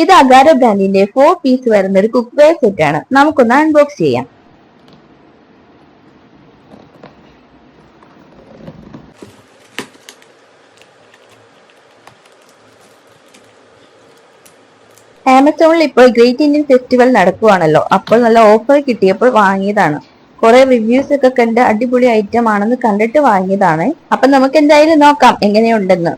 ഇത് അഗാരോ ബ്രാൻഡിന്റെ 4 പീസ് വരുന്ന ഒരു കുക്ക് വെയർ സെറ്റ് ആണ്. നമുക്കൊന്ന് അൺബോക്സ് ചെയ്യാം. ആമസോണിൽ ഇപ്പോൾ ഗ്രേറ്റ് ഇന്ത്യൻ ഫെസ്റ്റിവൽ നടക്കുവാണല്ലോ, അപ്പോൾ നല്ല ഓഫർ കിട്ടിയപ്പോൾ വാങ്ങിയതാണ്. കുറെ റിവ്യൂസ് ഒക്കെ കണ്ട് അടിപൊളി ഐറ്റം ആണെന്ന് കണ്ടിട്ട് വാങ്ങിയതാണ്. അപ്പൊ നമുക്ക് എന്തായാലും നോക്കാം എങ്ങനെയുണ്ടെന്ന്.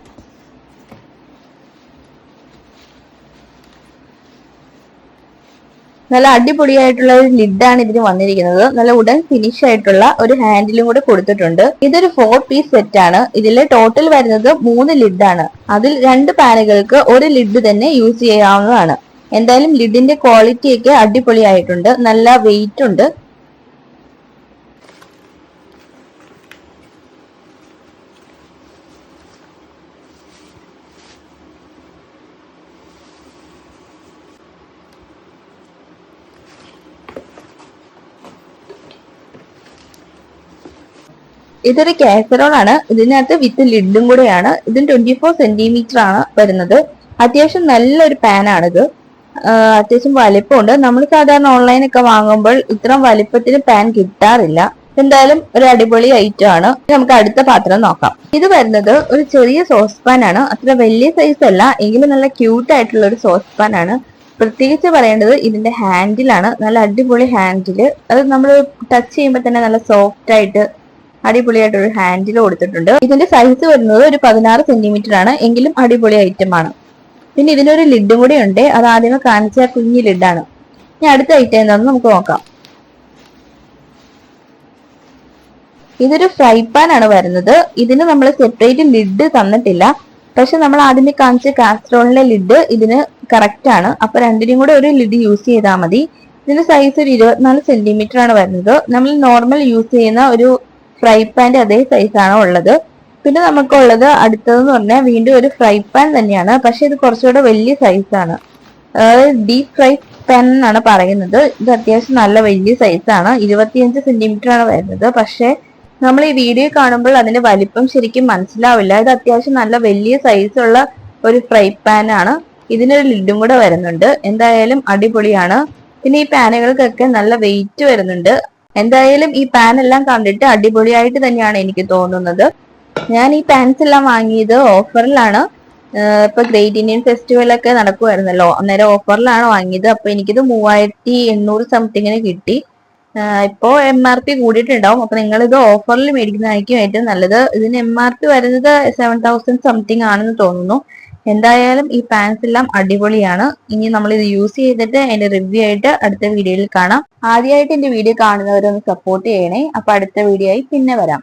നല്ല അടിപൊളിയായിട്ടുള്ള ഒരു ലിഡാണ് ഇതിന് വന്നിരിക്കുന്നത്. നല്ല ഉടൻ ഫിനിഷ് ആയിട്ടുള്ള ഒരു ഹാൻഡിലും കൂടെ കൊടുത്തിട്ടുണ്ട്. ഇതൊരു 4 പീസ് സെറ്റ് ആണ്. ഇതിൽ ടോട്ടൽ വരുന്നത് 3 ലിഡാണ്. അതിൽ 2 പാനുകൾക്ക് ഒരു ലിഡ് തന്നെ യൂസ് ചെയ്യാവുന്നതാണ്. എന്തായാലും ലിഡിന്റെ ക്വാളിറ്റി ഒക്കെ അടിപൊളിയായിട്ടുണ്ട്. നല്ല വെയിറ്റ് ഉണ്ട്. ഇതൊരു കാസറോൾ ആണ്. ഇതിനകത്ത് വിത്ത് ലിഡും കൂടെയാണ്. ഇതിന് 24 സെന്റിമീറ്റർ ആണ് വരുന്നത്. അത്യാവശ്യം നല്ലൊരു പാനാണിത്. അത്യാവശ്യം വലിപ്പമുണ്ട്. നമ്മൾ സാധാരണ ഓൺലൈനൊക്കെ വാങ്ങുമ്പോൾ ഇത്രയും വലിപ്പത്തിന് പാൻ കിട്ടാറില്ല. എന്തായാലും ഒരു അടിപൊളി ഐറ്റം ആണ്. നമുക്ക് അടുത്ത പാത്രം നോക്കാം. ഇത് വരുന്നത് ഒരു ചെറിയ സോസ് പാൻ ആണ്. അത്ര വലിയ സൈസ് അല്ല, എങ്കിലും നല്ല ക്യൂട്ട് ആയിട്ടുള്ള ഒരു സോസ് പാൻ ആണ്. പ്രത്യേകിച്ച് പറയേണ്ടത് ഇതിന്റെ ഹാൻഡിലാണ്. നല്ല അടിപൊളി ഹാൻഡില്. അത് നമ്മൾ ടച്ച് ചെയ്യുമ്പോൾ തന്നെ നല്ല സോഫ്റ്റ് ആയിട്ട് അടിപൊളിയായിട്ടൊരു ഹാൻഡിൽ കൊടുത്തിട്ടുണ്ട്. ഇതിന്റെ സൈസ് വരുന്നത് ഒരു 16 സെന്റിമീറ്റർ ആണ്, എങ്കിലും അടിപൊളി ഐറ്റം ആണ്. പിന്നെ ഇതിനൊരു ലിഡും കൂടി ഉണ്ട്. അത് ആദ്യമേ കാണിച്ച കുഞ്ഞു ലിഡാണ്. ഇനി അടുത്ത ഐറ്റം എന്താണെന്ന് നമുക്ക് നോക്കാം. ഇതൊരു ഫ്രൈ പാൻ ആണ് വരുന്നത്. ഇതിന് നമ്മൾ സെപ്പറേറ്റ് ലിഡ് തന്നിട്ടില്ല. പക്ഷെ നമ്മൾ ആദ്യമേ കാണിച്ച കാസ്ട്രോളിന്റെ ലിഡ് ഇതിന് കറക്റ്റ് ആണ്. അപ്പൊ രണ്ടിനും കൂടെ ഒരു ലിഡ് യൂസ് ചെയ്താൽ മതി. ഇതിന്റെ സൈസ് ഒരു 24 സെന്റിമീറ്റർ ആണ് വരുന്നത്. നമ്മൾ നോർമൽ യൂസ് ചെയ്യുന്ന ഒരു ഫ്രൈ പാന്റെ അതേ സൈസാണ് ഉള്ളത്. പിന്നെ നമുക്കുള്ളത് അടുത്തതെന്ന് പറഞ്ഞാൽ വീണ്ടും ഒരു ഫ്രൈ പാൻ തന്നെയാണ്. പക്ഷെ ഇത് കുറച്ചുകൂടെ വലിയ സൈസാണ്. ഡീപ് ഫ്രൈ പാൻ എന്നാണ് പറയുന്നത്. ഇത് അത്യാവശ്യം നല്ല വലിയ സൈസാണ്. 25 സെന്റിമീറ്റർ ആണ് വരുന്നത്. പക്ഷെ നമ്മൾ ഈ വീഡിയോ കാണുമ്പോൾ അതിന്റെ വലിപ്പം ശരിക്കും മനസ്സിലാവില്ല. ഇത് അത്യാവശ്യം നല്ല വലിയ സൈസുള്ള ഒരു ഫ്രൈ പാൻ ആണ്. ഇതിനൊരു ലിഡും കൂടെ വരുന്നുണ്ട്. എന്തായാലും അടിപൊളിയാണ്. പിന്നെ ഈ പാനുകൾക്കൊക്കെ നല്ല വെയിറ്റ് വരുന്നുണ്ട്. എന്തായാലും ഈ പാൻ എല്ലാം കണ്ടിട്ട് അടിപൊളിയായിട്ട് തന്നെയാണ് എനിക്ക് തോന്നുന്നത്. ഞാൻ ഈ പാൻസ് എല്ലാം വാങ്ങിയത് ഓഫറിലാണ്. ഇപ്പൊ ഗ്രേറ്റ് ഇന്ത്യൻ ഫെസ്റ്റിവൽ ഒക്കെ നടക്കുമായിരുന്നല്ലോ, അന്നേരം ഓഫറിലാണ് വാങ്ങിയത്. അപ്പൊ എനിക്കിത് 3800 സംതിങ്ങിന് കിട്ടി. ഇപ്പോ MRP കൂടിയിട്ടുണ്ടാവും. അപ്പൊ നിങ്ങൾ ഇത് ഓഫറിൽ മേടിക്കുന്നതായിരിക്കും ഏറ്റവും നല്ലത്. ഇതിന് MRP വരുന്നത് 7000 സംതിങ് ആണെന്ന് തോന്നുന്നു. എന്തായാലും ഈ പാൻസ് എല്ലാം അടിപൊളിയാണ്. ഇനി നമ്മൾ ഇത് യൂസ് ചെയ്തിട്ട് അതിന്റെ റിവ്യൂ ആയിട്ട് അടുത്ത വീഡിയോയിൽ കാണാം. ആദ്യമായിട്ട് എന്റെ വീഡിയോ കാണുന്നവരൊന്ന് സപ്പോർട്ട് ചെയ്യണേ. അപ്പൊ അടുത്ത വീഡിയോ ആയി പിന്നെ വരാം.